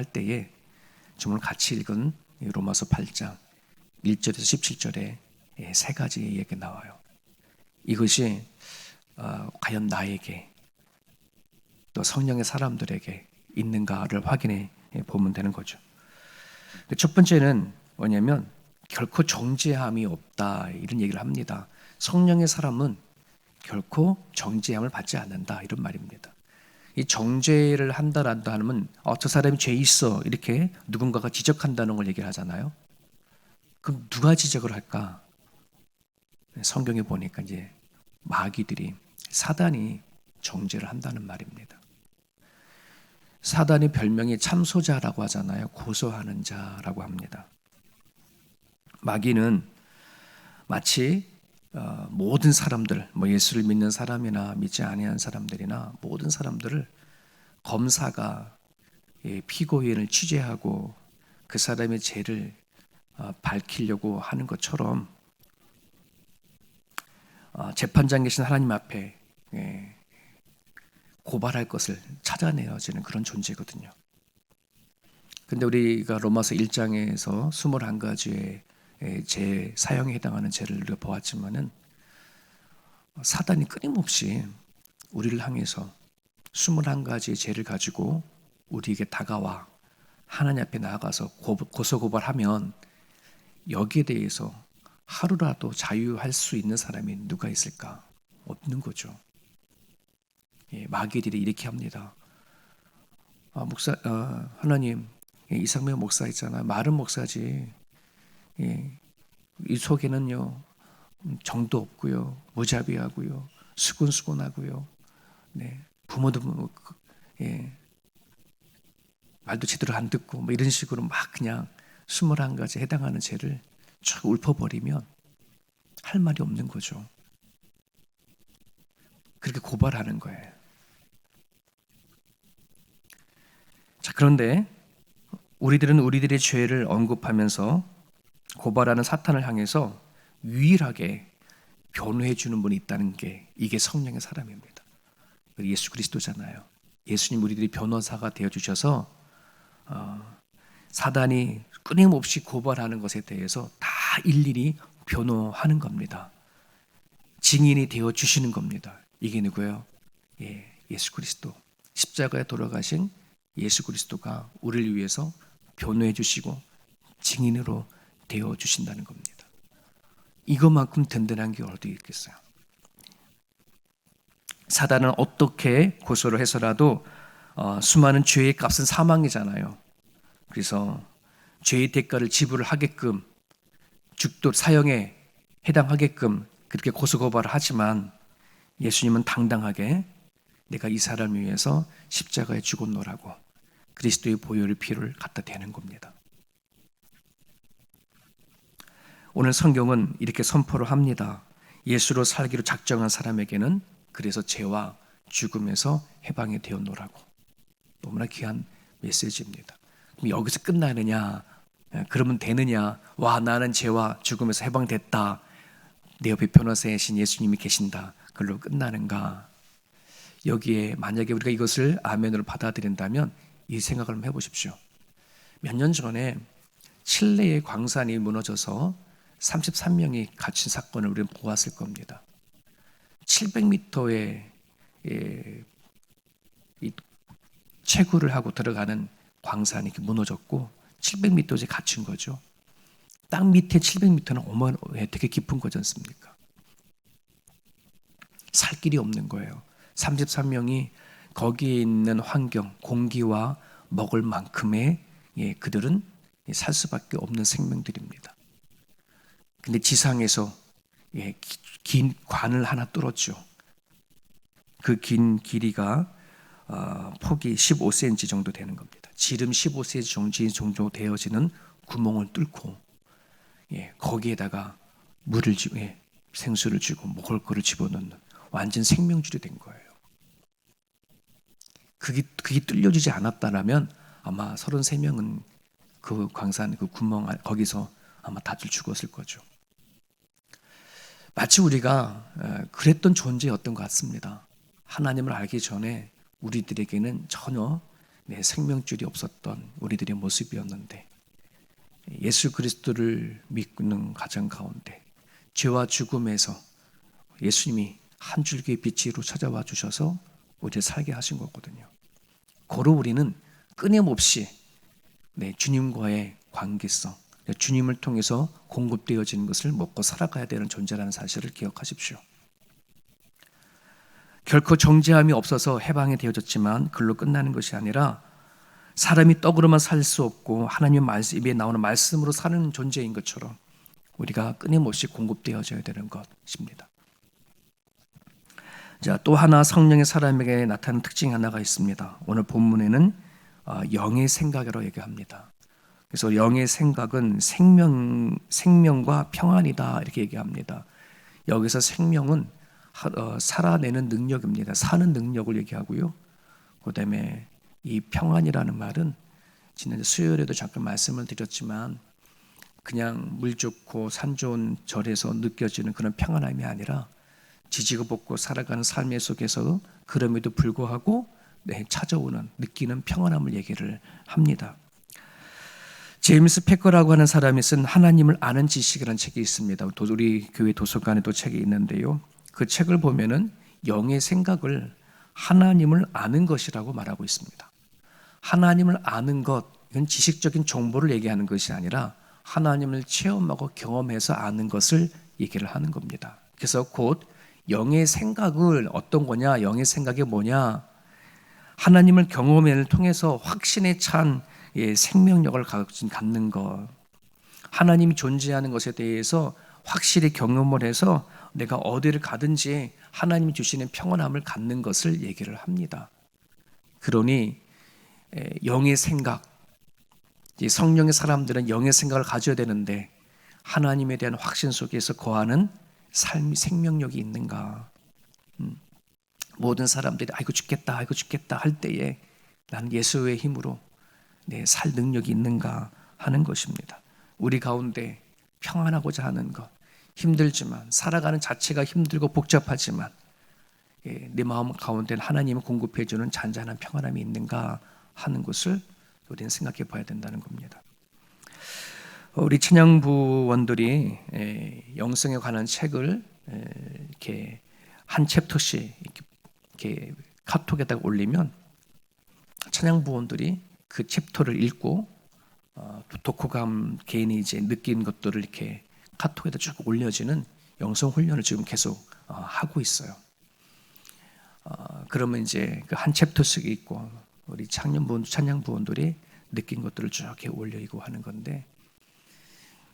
할 때에 정말 같이 읽은 로마서 8장 1절에서 17절에 세 가지 얘기가 나와요. 이것이 과연 나에게 또 성령의 사람들에게 있는가를 확인해 보면 되는 거죠. 첫 번째는 뭐냐면 결코 정죄함이 없다 이런 얘기를 합니다. 성령의 사람은 결코 정죄함을 받지 않는다 이런 말입니다. 이 정죄를 한다란다 하면 저 사람이 죄 있어 이렇게 누군가가 지적한다는 걸 얘기를 하잖아요. 그럼 누가 지적을 할까? 성경에 보니까 이제 마귀들이 사단이 정죄를 한다는 말입니다. 사단의 별명이 참소자라고 하잖아요. 고소하는 자라고 합니다. 마귀는 마치 모든 사람들, 예수를 믿는 사람이나 믿지 아니한 사람들이나 모든 사람들을 검사가 피고인을 취재하고 그 사람의 죄를 밝히려고 하는 것처럼 재판장 계신 하나님 앞에 고발할 것을 찾아내어지는 그런 존재거든요. 근데 우리가 로마서 1장에서 21가지의 죄 사형에 해당하는 죄를 우리가 보았지만은 사단이 끊임없이 우리를 향해서 21가지의 죄를 가지고 우리에게 다가와 하나님 앞에 나아가서 고소고발하면 여기에 대해서 하루라도 자유할 수 있는 사람이 누가 있을까? 없는 거죠. 마귀들이 이렇게 합니다. 목사, 하나님, 이상명 목사 있잖아. 마른 목사지. 이 속에는요 정도 없고요, 무자비하고요, 수군수군하고요, 부모도 말도 제대로 안 듣고 이런 식으로 막 그냥 21가지 해당하는 죄를 쭉 읊어버리면 할 말이 없는 거죠. 그렇게 고발하는 거예요. 자, 그런데 우리들은 우리들의 죄를 언급하면서 고발하는 사탄을 향해서 유일하게 변호해 주는 분이 있다는 게 이게 성령의 사람입니다. 예수 그리스도잖아요. 예수님 우리들이 변호사가 되어주셔서 사단이 끊임없이 고발하는 것에 대해서 다 일일이 변호하는 겁니다. 증인이 되어주시는 겁니다. 이게 누구예요? 예수 그리스도. 십자가에 돌아가신 예수 그리스도가 우리를 위해서 변호해 주시고 증인으로 되어주신다는 겁니다. 이것만큼 든든한 게 어디 있겠어요? 사단은 어떻게 고소를 해서라도 수많은 죄의 값은 사망이잖아요. 그래서 죄의 대가를 지불을 하게끔 죽도 사형에 해당하게끔 그렇게 고소고발을 하지만 예수님은 당당하게 내가 이 사람을 위해서 십자가에 죽었노라고 그리스도의 보혈의 피를 갖다 대는 겁니다. 오늘 성경은 이렇게 선포를 합니다. 예수로 살기로 작정한 사람에게는 그래서 죄와 죽음에서 해방이 되었노라고. 너무나 귀한 메시지입니다. 그럼 여기서 끝나느냐? 그러면 되느냐? 와, 나는 죄와 죽음에서 해방됐다. 내 옆에 변호사이신 예수님이 계신다. 그걸로 끝나는가? 여기에 만약에 우리가 이것을 아멘으로 받아들인다면 이 생각을 한번 해보십시오. 몇 년 전에 칠레의 광산이 무너져서 33명이 갇힌 사건을 우리는 보았을 겁니다. 700m의 채굴을 하고 들어가는 광산이 이렇게 무너졌고 700m째 갇힌 거죠. 땅 밑에 700m는 되게 깊은 거지 않습니까? 살 길이 없는 거예요. 33명이 거기에 있는 환경, 공기와 먹을 만큼의 그들은 살 수밖에 없는 생명들입니다. 근데 지상에서 긴 관을 하나 뚫었죠. 그 긴 길이가 폭이 15cm 정도 되는 겁니다. 지름 15cm 정도 되어지는 구멍을 뚫고 거기에다가 물을 생수를 주고 먹을 거를 집어넣는 완전 생명줄이 된 거예요. 그게 뚫려지지 않았다면 아마 33명은 그 광산 그 구멍 거기서 아마 다들 죽었을 거죠. 마치 우리가 그랬던 존재였던 것 같습니다. 하나님을 알기 전에 우리들에게는 전혀 생명줄이 없었던 우리들의 모습이었는데, 예수 그리스도를 믿는 가정 가운데 죄와 죽음에서 예수님이 한 줄기의 빛으로 찾아와 주셔서 우리를 살게 하신 거거든요. 고로 우리는 끊임없이 주님과의 관계성, 주님을 통해서 공급되어지는 것을 먹고 살아가야 되는 존재라는 사실을 기억하십시오. 결코 정죄함이 없어서 해방이 되어졌지만 그걸로 끝나는 것이 아니라 사람이 떡으로만 살 수 없고 하나님 입에 나오는 말씀으로 사는 존재인 것처럼 우리가 끊임없이 공급되어져야 되는 것입니다. 자, 또 하나 성령의 사람에게 나타나는 특징이 하나가 있습니다. 오늘 본문에는 영의 생각이라고 얘기합니다. 그래서 영의 생각은 생명과 평안이다 이렇게 얘기합니다. 여기서 생명은 살아내는 능력입니다. 사는 능력을 얘기하고요. 그다음에 이 평안이라는 말은 지난 수요일에도 잠깐 말씀을 드렸지만 그냥 물 좋고 산 좋은 절에서 느껴지는 그런 평안함이 아니라 지지고 볶고 살아가는 삶의 속에서 그럼에도 불구하고 찾아오는 느끼는 평안함을 얘기를 합니다. 제임스 패커라고 하는 사람이 쓴 하나님을 아는 지식이라는 책이 있습니다. 우리 교회 도서관에도 책이 있는데요. 그 책을 보면은 영의 생각을 하나님을 아는 것이라고 말하고 있습니다. 하나님을 아는 것, 이건 지식적인 정보를 얘기하는 것이 아니라 하나님을 체험하고 경험해서 아는 것을 얘기를 하는 겁니다. 그래서 곧 영의 생각을 어떤 거냐, 영의 생각이 뭐냐, 하나님을 경험을 통해서 확신에 찬 생명력을 갖는 것, 하나님이 존재하는 것에 대해서 확실히 경험을 해서 내가 어디를 가든지 하나님이 주시는 평안함을 갖는 것을 얘기를 합니다. 그러니 영의 생각, 성령의 사람들은 영의 생각을 가져야 되는데 하나님에 대한 확신 속에서 거하는 삶이 생명력이 있는가? 모든 사람들이 아이고 죽겠다 할 때에 나는 예수의 힘으로 살 능력이 있는가 하는 것입니다. 우리 가운데 평안하고자 하는 것, 힘들지만 살아가는 자체가 힘들고 복잡하지만 내 마음 가운데는 하나님이 공급해 주는 잔잔한 평안함이 있는가 하는 것을 우리는 생각해 봐야 된다는 겁니다. 우리 찬양부원들이 영성에 관한 책을 이렇게 한 챕터씩 이렇게 카톡에다가 올리면 찬양부원들이 그 챕터를 읽고 독후감 개인이 이제 느낀 것들을 이렇게 카톡에다 쭉 올려지는 영성 훈련을 지금 계속 하고 있어요. 그러면 이제 그 한 챕터씩 있고 우리 찬양부원들이 느낀 것들을 쭉 이렇게 올리고 하는 건데,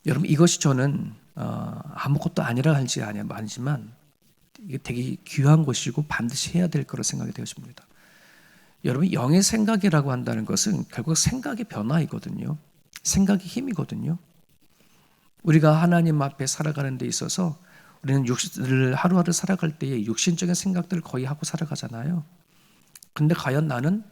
여러분 이것이 저는 아무것도 아니라 할지 아니지만 이게 되게 귀한 것이고 반드시 해야 될 거라 생각이 되어집니다. 여러분 영의 생각이라고 한다는 것은 결국 생각의 변화이거든요. 생각의 힘이거든요. 우리가 하나님 앞에 살아가는 데 있어서 우리는 하루하루 살아갈 때에 육신적인 생각들을 거의 하고 살아가잖아요. 근데 과연 나는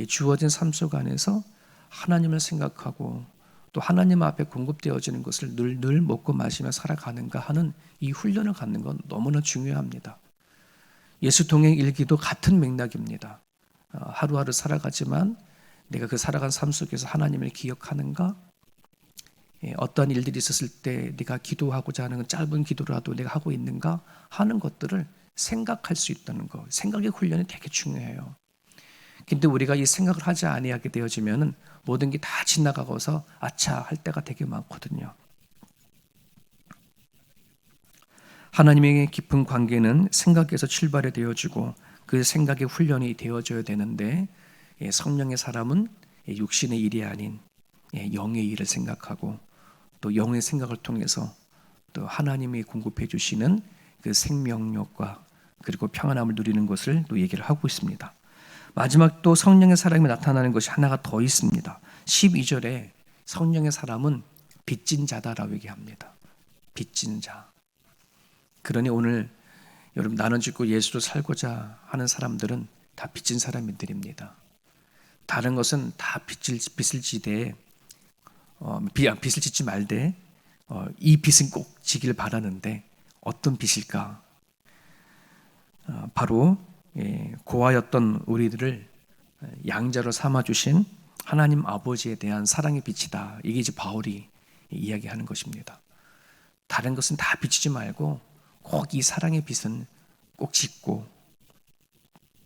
주어진 삶 속 안에서 하나님을 생각하고 또 하나님 앞에 공급되어지는 것을 늘 먹고 마시며 살아가는가 하는 이 훈련을 갖는 건 너무나 중요합니다. 예수 동행 일기도 같은 맥락입니다. 하루하루 살아가지만 내가 그 살아간 삶 속에서 하나님을 기억하는가? 어떤 일들이 있었을 때 네가 기도하고자 하는 짧은 기도라도 내가 하고 있는가 하는 것들을 생각할 수 있다는 것, 생각의 훈련이 되게 중요해요. 근데 우리가 이 생각을 하지 아니하게 되어지면은 모든 게 다 지나가고서 아차 할 때가 되게 많거든요. 하나님의 깊은 관계는 생각에서 출발이 되어지고 그 생각의 훈련이 되어져야 되는데, 성령의 사람은 육신의 일이 아닌 영의 일을 생각하고 또 영의 생각을 통해서 또 하나님이 공급해 주시는 그 생명력과 그리고 평안함을 누리는 것을 또 얘기를 하고 있습니다. 마지막 또 성령의 사람이 나타나는 것이 하나가 더 있습니다. 12절에 성령의 사람은 빚진 자다라고 얘기합니다. 빚진 자. 그러니 오늘 여러분 나눠주고 예수로 살고자 하는 사람들은 다 빚진 사람들입니다. 다른 것은 다 빚을 지되 빚을 짓지 말되 이 빚은 꼭 지길 바라는데 어떤 빚일까? 바로 고아였던 우리들을 양자로 삼아주신 하나님 아버지에 대한 사랑의 빛이다. 이게 이제 바울이 이야기하는 것입니다. 다른 것은 다 비추지 말고 꼭 이 사랑의 빛은 꼭 짓고,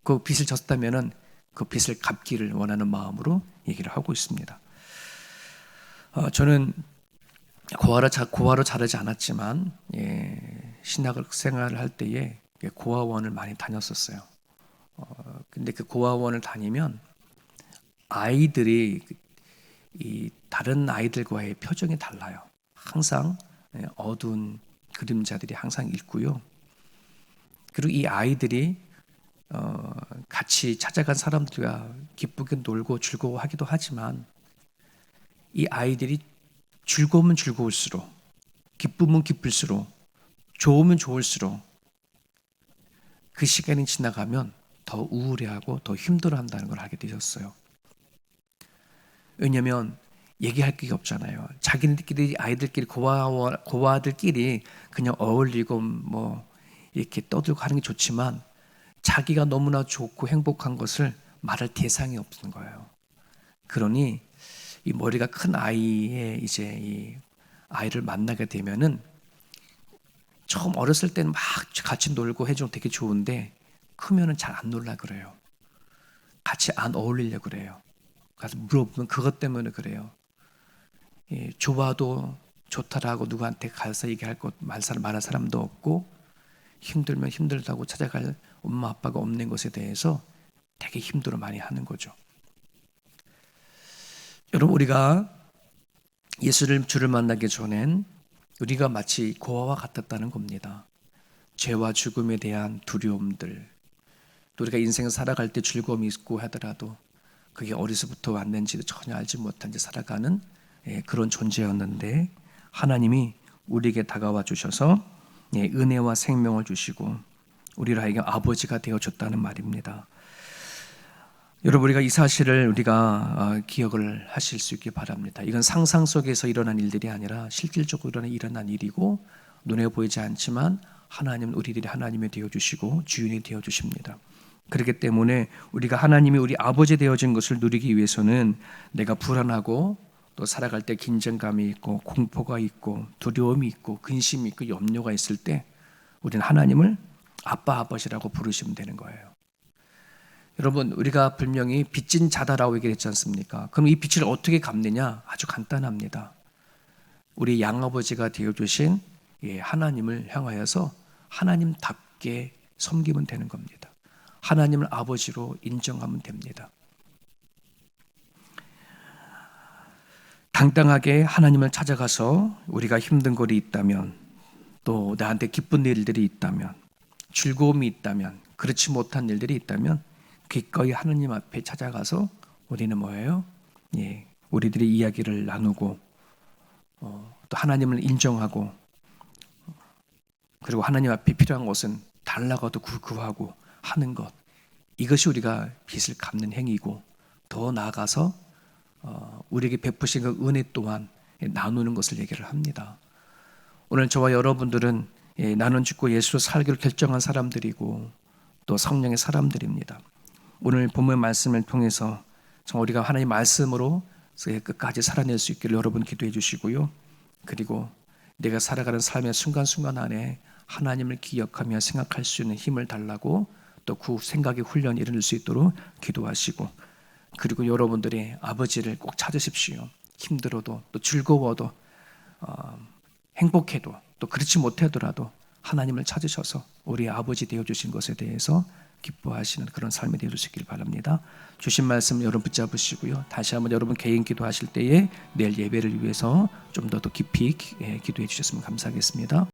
그 빛을 졌다면은 그 빛을 갚기를 원하는 마음으로 얘기를 하고 있습니다. 저는 고아로 자라지 않았지만 신학 생활을 할 때에 고아원을 많이 다녔었어요. 근데 그 고아원을 다니면 아이들이 이 다른 아이들과의 표정이 달라요. 항상 어두운 그림자들이 항상 있고요. 그리고 이 아이들이 같이 찾아간 사람들과 기쁘게 놀고 즐거워하기도 하지만, 이 아이들이 즐거우면 즐거울수록, 기쁘면 기쁠수록, 좋으면 좋을수록 그 시간이 지나가면 더 우울해하고 더 힘들어한다는 걸 알게 되셨어요. 왜냐하면 얘기할 게 없잖아요. 자기네들끼리, 아이들끼리, 고아들끼리 그냥 어울리고 뭐 이렇게 떠들고 하는 게 좋지만, 자기가 너무나 좋고 행복한 것을 말할 대상이 없는 거예요. 그러니 이 머리가 큰 아이의 이제 이 아이를 만나게 되면은, 처음 어렸을 때는 막 같이 놀고 해주면 되게 좋은데 크면은 잘 안 놀라 그래요. 같이 안 어울리려 그래요. 가서 물어보면 그것 때문에 그래요. 좋아도 좋다라고 누구한테 가서 얘기할 것 말할 사람도 없고, 힘들면 힘들다고 찾아갈 엄마 아빠가 없는 것에 대해서 되게 힘들어 많이 하는 거죠. 여러분, 우리가 주를 만나기 전엔 우리가 마치 고아와 같았다는 겁니다. 죄와 죽음에 대한 두려움들, 또 우리가 인생을 살아갈 때 즐거움이 있고 하더라도 그게 어디서부터 왔는지도 전혀 알지 못한 채 살아가는 그런 존재였는데, 하나님이 우리에게 다가와 주셔서 은혜와 생명을 주시고 우리를 하여금 아버지가 되어줬다는 말입니다. 여러분, 우리가 이 사실을 우리가 기억을 하실 수 있기 바랍니다. 이건 상상 속에서 일어난 일들이 아니라 실질적으로 일어난 일이고, 눈에 보이지 않지만 하나님은 우리들이 하나님이 되어주시고 주인이 되어주십니다. 그렇기 때문에 우리가 하나님이 우리 아버지 되어진 것을 누리기 위해서는, 내가 불안하고 또 살아갈 때 긴장감이 있고 공포가 있고 두려움이 있고 근심이 있고 염려가 있을 때 우리는 하나님을 아빠 아버지라고 부르시면 되는 거예요. 여러분, 우리가 분명히 빚진 자다라고 얘기했지 않습니까? 그럼 이 빚을 어떻게 갚느냐? 아주 간단합니다. 우리 양아버지가 되어주신 하나님을 향하여서 하나님답게 섬기면 되는 겁니다. 하나님을 아버지로 인정하면 됩니다. 당당하게 하나님을 찾아가서 우리가 힘든 것이 있다면, 또 나한테 기쁜 일들이 있다면, 즐거움이 있다면, 그렇지 못한 일들이 있다면 기꺼이 하나님 앞에 찾아가서 우리는 뭐예요? 우리들의 이야기를 나누고 또 하나님을 인정하고, 그리고 하나님 앞에 필요한 것은 달라고도 구하고 하는 것, 이것이 우리가 빚을 갚는 행위고, 더 나아가서 우리에게 베푸신 그 은혜 또한 나누는 것을 얘기를 합니다. 오늘 저와 여러분들은 나는 죽고 예수로 살기로 결정한 사람들이고 또 성령의 사람들입니다. 오늘 본문 말씀을 통해서 정말 우리가 하나님의 말씀으로 끝까지 살아낼 수 있기를 여러분 기도해 주시고요. 그리고 내가 살아가는 삶의 순간순간 안에 하나님을 기억하며 생각할 수 있는 힘을 달라고, 또 그 생각의 훈련이 일어날 수 있도록 기도하시고, 그리고 여러분들의 아버지를 꼭 찾으십시오. 힘들어도 또 즐거워도 행복해도 또 그렇지 못하더라도 하나님을 찾으셔서 우리 아버지 되어주신 것에 대해서 기뻐하시는 그런 삶이 되어주시길 바랍니다. 주신 말씀 여러분 붙잡으시고요. 다시 한번 여러분 개인 기도하실 때에 내일 예배를 위해서 좀 더 깊이 기도해 주셨으면 감사하겠습니다.